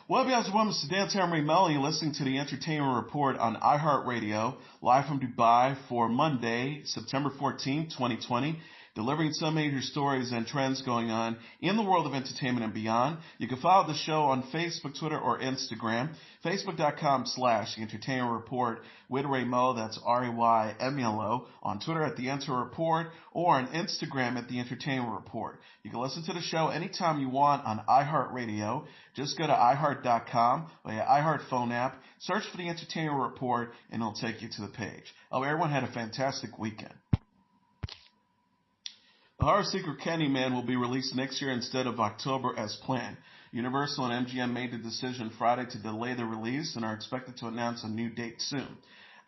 Well, guys, welcome to Dan Terry Melo. You're listening to the Entertainment Report on iHeartRadio, live from Dubai for Monday, September 14, 2020, delivering some major stories and trends going on in the world of entertainment and beyond. You can follow the show on Facebook, Twitter, or Instagram. Facebook.com/The Entertainment Report with Ray Melo, that's RAYMELO, on Twitter at The Enter Report, or on Instagram at The Entertainment Report. You can listen to the show anytime you want on iHeartRadio. Just go to iHeart.com or your iHeart phone app, search for The Entertainment Report, and it'll take you to the page. Oh, everyone had a fantastic weekend. The horror sequel Candyman will be released next year instead of October as planned. Universal and MGM made the decision Friday to delay the release and are expected to announce a new date soon.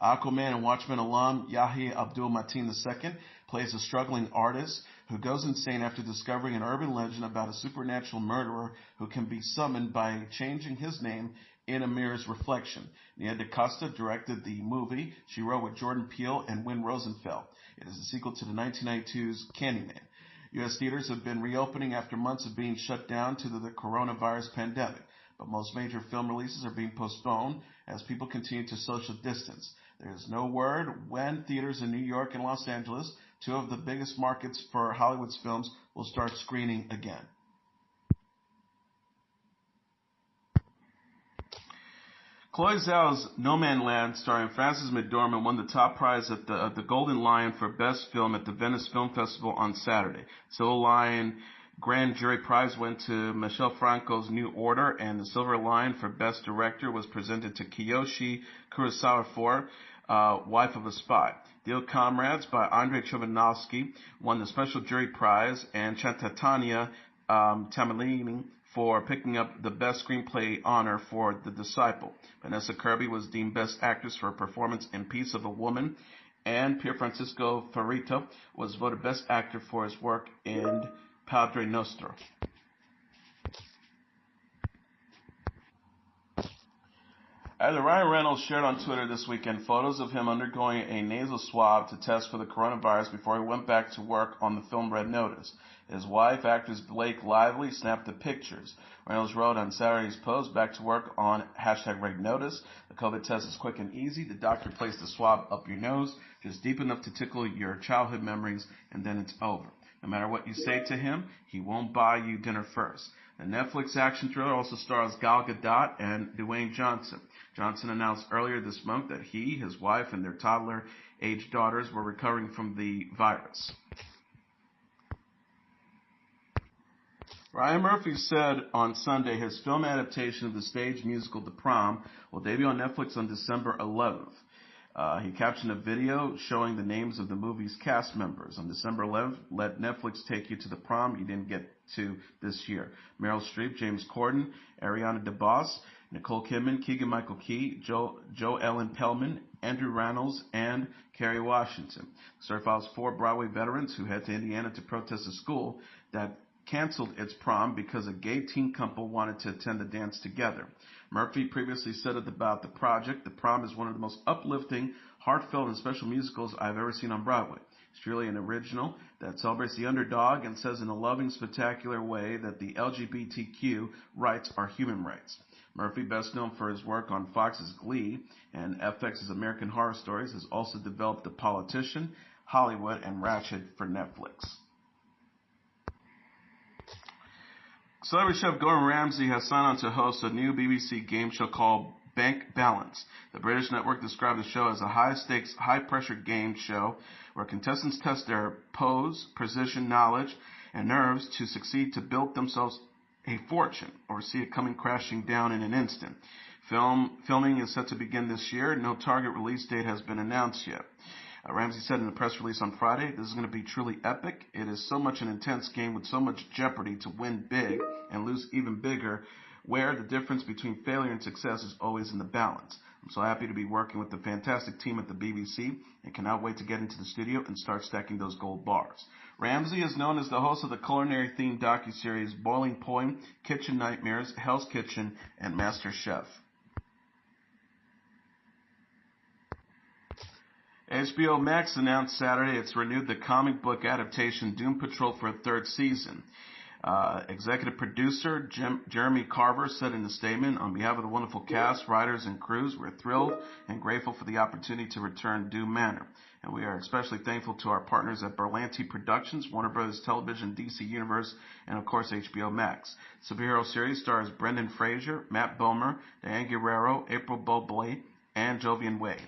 Aquaman and Watchmen alum Yahya Abdul-Mateen II plays a struggling artist who goes insane after discovering an urban legend about a supernatural murderer who can be summoned by changing his name in a mirror's reflection. Nia DaCosta directed the movie. She wrote with Jordan Peele and Wynn Rosenfeld. It is a sequel to the 1992's Candyman. U.S. theaters have been reopening after months of being shut down due to the coronavirus pandemic, but most major film releases are being postponed as people continue to social distance. There is no word when theaters in New York and Los Angeles, two of the biggest markets for Hollywood's films, will start screening again. Chloe Zhao's Nomadland, starring Frances McDormand, won the top prize at the Golden Lion for Best Film at the Venice Film Festival on Saturday. Silver Lion Grand Jury Prize went to Michel Franco's New Order, and the Silver Lion for Best Director was presented to Kiyoshi Kurosawa for Wife of a Spy. Deal Comrades by Andrei Chovanovsky won the Special Jury Prize, and Chantatanya Tamalini for picking up the Best Screenplay honor for The Disciple. Vanessa Kirby was deemed Best Actress for her performance in Piece of a Woman, and Pierfrancesco Ferrito was voted Best Actor for his work in Padre Nostro. Either Ryan Reynolds shared on Twitter this weekend photos of him undergoing a nasal swab to test for the coronavirus before he went back to work on the film Red Notice. His wife, actress Blake Lively, snapped the pictures. Reynolds wrote on Saturday's post, "Back to work on #Red Notice. The COVID test is quick and easy. The doctor placed the swab up your nose, just deep enough to tickle your childhood memories, and then it's over. No matter what you say to him, he won't buy you dinner first." The Netflix action thriller also stars Gal Gadot and Dwayne Johnson. Johnson announced earlier this month that he, his wife, and their toddler-aged daughters were recovering from the virus. Ryan Murphy said on Sunday his film adaptation of the stage musical The Prom will debut on Netflix on December 11th. He captioned a video showing the names of the movie's cast members. On December 11th, let Netflix take you to the prom you didn't get to this year. Meryl Streep, James Corden, Ariana DeBose, Nicole Kidman, Keegan-Michael Key, Joe Ellen Pellman, Andrew Reynolds, and Kerry Washington. The story follows 4 Broadway veterans who head to Indiana to protest a school that canceled its prom because a gay teen couple wanted to attend the dance together. Murphy previously said about the project, "The Prom is one of the most uplifting, heartfelt, and special musicals I've ever seen on Broadway. It's truly an original that celebrates the underdog and says in a loving, spectacular way that the LGBTQ rights are human rights." Murphy, best known for his work on Fox's Glee and FX's American Horror Stories, has also developed The Politician, Hollywood, and Ratched for Netflix. Celebrity chef Gordon Ramsay has signed on to host a new BBC game show called Bank Balance. The British network described the show as a high-stakes, high-pressure game show where contestants test their pose, precision, knowledge, and nerves to succeed to build themselves a fortune or see it coming crashing down in an instant. Filming is set to begin this year. No target release date has been announced yet. Ramsay said in a press release on Friday, "This is going to be truly epic. It is so much an intense game with so much jeopardy to win big and lose even bigger, where the difference between failure and success is always in the balance. I'm so happy to be working with the fantastic team at the BBC and cannot wait to get into the studio and start stacking those gold bars." Ramsay is known as the host of the culinary-themed docuseries Boiling Point, Kitchen Nightmares, Hell's Kitchen, and Master Chef. HBO Max announced Saturday it's renewed the comic book adaptation Doom Patrol for a 3rd season. Executive producer Jeremy Carver said in a statement, on behalf of the wonderful cast, writers, and crews, we're thrilled and grateful for the opportunity to return due manner. And we are especially thankful to our partners at Berlanti Productions, Warner Bros. Television, DC Universe, and of course HBO Max. Superhero series stars Brendan Fraser, Matt Bomer, Diane Guerrero, April Bobley, and Jovian Wade.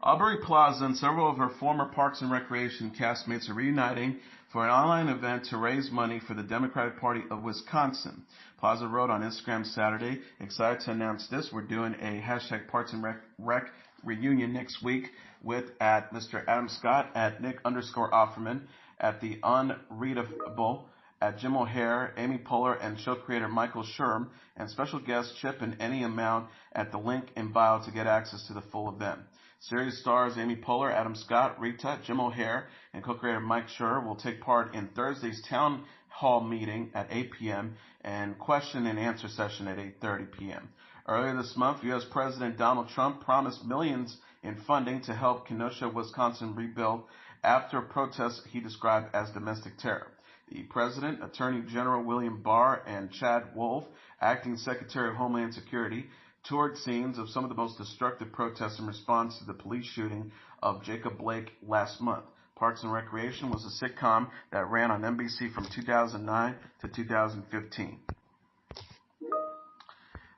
Aubrey Plaza and several of her former Parks and Recreation castmates are reuniting for an online event to raise money for the Democratic Party of Wisconsin. Plaza wrote on Instagram Saturday, excited to announce this. We're doing a hashtag Parks and Rec reunion next week with at Mr. Adam Scott, at Nick_Offerman, at the Unreadable, at Jim O'Hare, Amy Poehler, and show creator Michael Sherm, and special guest Chip in any amount at the link in bio to get access to the full event. Series stars Amy Poehler, Adam Scott, Rita, Jim O'Hare, and co-creator Mike Schur will take part in Thursday's town hall meeting at 8 p.m. and question and answer session at 8:30 p.m. Earlier this month, U.S. President Donald Trump promised millions in funding to help Kenosha, Wisconsin rebuild after protests he described as domestic terror. The President, Attorney General William Barr, and Chad Wolf, Acting Secretary of Homeland Security, toured scenes of some of the most destructive protests in response to the police shooting of Jacob Blake last month. Parks and Recreation was a sitcom that ran on NBC from 2009 to 2015.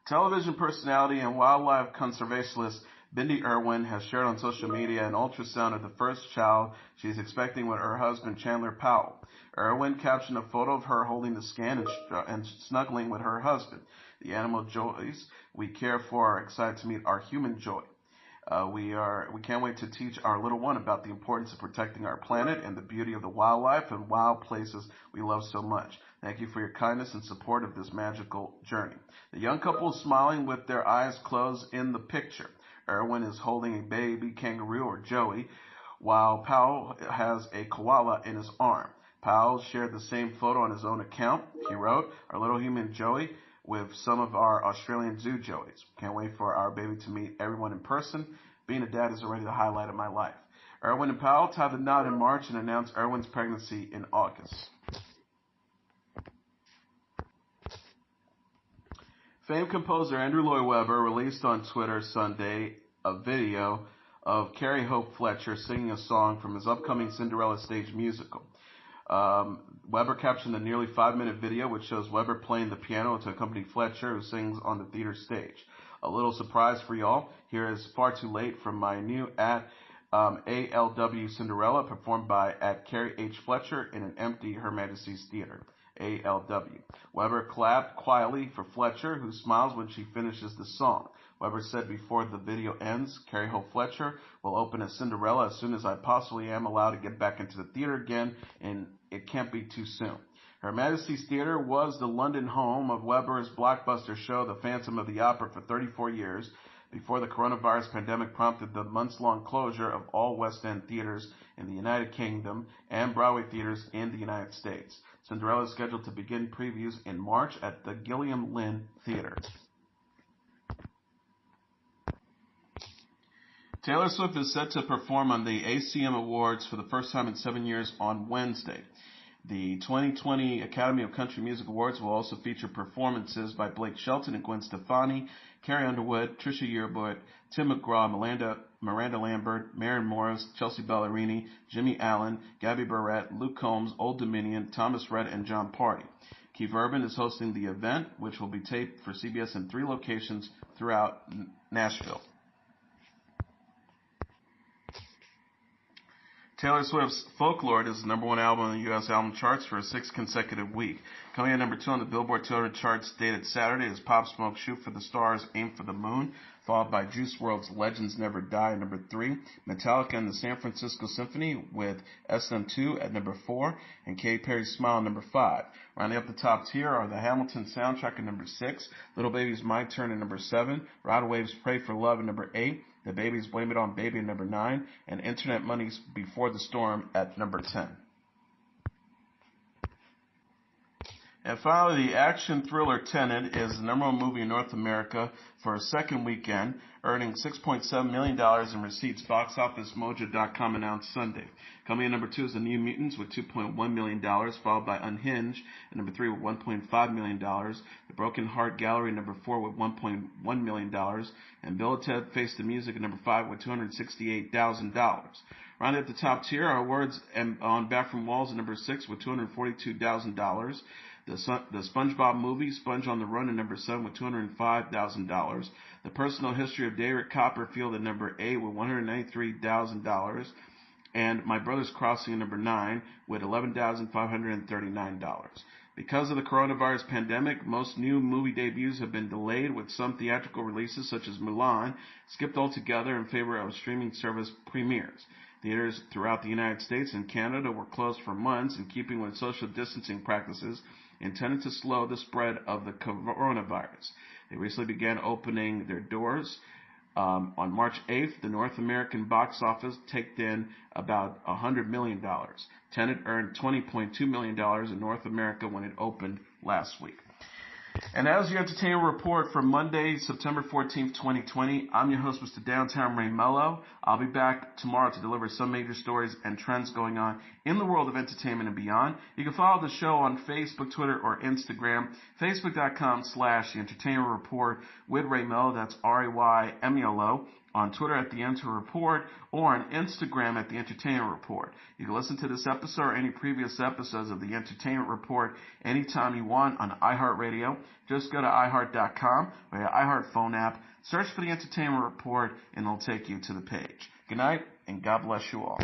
Television personality and wildlife conservationist Bindi Irwin has shared on social media an ultrasound of the first child she's expecting with her husband Chandler Powell. Irwin captioned a photo of her holding the scan and snuggling with her husband. The animal joys we care for are excited to meet our human joy. We can't wait to teach our little one about the importance of protecting our planet and the beauty of the wildlife and wild places we love so much. Thank you for your kindness and support of this magical journey. The young couple is smiling with their eyes closed in the picture. Irwin is holding a baby kangaroo, or Joey, while Powell has a koala in his arm. Powell shared the same photo on his own account. He wrote, "Our little human Joey with some of our Australian zoo Joeys. Can't wait for our baby to meet everyone in person. Being a dad is already the highlight of my life." Irwin and Powell tied the knot in March and announced Irwin's pregnancy in August. Famed composer Andrew Lloyd Webber released on Twitter Sunday a video of Carrie Hope Fletcher singing a song from his upcoming Cinderella stage musical. Webber captioned the nearly 5-minute video, which shows Webber playing the piano to accompany Fletcher, who sings on the theater stage. A little surprise for y'all. Here is Far Too Late from my new at ALW Cinderella, performed by at Carrie H. Fletcher in an empty Her Majesty's Theater. ALW. Webber clapped quietly for Fletcher, who smiles when she finishes the song. Webber said before the video ends, Carrie Hope Fletcher will open as Cinderella as soon as I possibly am allowed to get back into the theater again, and it can't be too soon. Her Majesty's Theater was the London home of Webber's blockbuster show, The Phantom of the Opera, for 34 years, before the coronavirus pandemic prompted the months-long closure of all West End theaters in the United Kingdom and Broadway theaters in the United States. Cinderella is scheduled to begin previews in March at the Gilliam Lynn Theater. Taylor Swift is set to perform on the ACM Awards for the first time in 7 years on Wednesday. The 2020 Academy of Country Music Awards will also feature performances by Blake Shelton and Gwen Stefani, Carrie Underwood, Trisha Yearwood, Tim McGraw, Miranda Lambert, Maren Morris, Chelsea Ballerini, Jimmy Allen, Gabby Barrett, Luke Combs, Old Dominion, Thomas Rhett, and John Party. Keith Urban is hosting the event, which will be taped for CBS in 3 locations throughout Nashville. Taylor Swift's Folklore is the #1 album on the U.S. album charts for a 6th consecutive week. Coming in #2 on the Billboard 200 charts dated Saturday is Pop Smoke, Shoot for the Stars, Aim for the Moon, followed by Juice WRLD's Legends Never Die at #3, Metallica and the San Francisco Symphony with SM2 at #4, and Katy Perry's Smile at #5. Rounding up the top tier are the Hamilton soundtrack at #6, Little Baby's My Turn at #7, Rod Wave's Pray for Love at #8, The Baby's Blame It On Baby at #9, and Internet Money's Before the Storm at #10. And finally, the action thriller Tenet is the number one movie in North America for a second weekend, earning $6.7 million in receipts. BoxOfficeMojo.com announced Sunday. Coming in number 2 is The New Mutants with $2.1 million, followed by Unhinged at number 3 with $1.5 million. The Broken Heart Gallery number 4 with $1.1 million. And Bill and Ted Face the Music at number 5 with $268,000. Rounding at the top tier are awards on Back from Walls at number 6 with $242,000. The SpongeBob movie, Sponge on the Run, at number 7 with $205,000. The Personal History of David Copperfield at number 8 with $193,000. And My Brother's Crossing at number 9 with $11,539. Because of the coronavirus pandemic, most new movie debuts have been delayed, with some theatrical releases, such as Mulan, skipped altogether in favor of streaming service premieres. Theaters throughout the United States and Canada were closed for months in keeping with social distancing practices intended to slow the spread of the coronavirus. They recently began opening their doors. On March 8th, the North American box office taked in about $100 million. Tenet earned $20.2 million in North America when it opened last week. And that was your entertainment report for Monday, September 14th, 2020. I'm your host, Mr. Downtown Melo. I'll be back tomorrow to deliver some major stories and trends going on in the world of entertainment and beyond. You can follow the show on Facebook, Twitter, or Instagram. Facebook.com/The Entertainment Report with Ray Melo. That's RAYMELO. On Twitter at The Enter Report, or on Instagram at The Entertainment Report. You can listen to this episode or any previous episodes of The Entertainment Report anytime you want on iHeartRadio. Just go to iHeart.com or your iHeart phone app, search for The Entertainment Report, and it'll take you to the page. Good night, and God bless you all.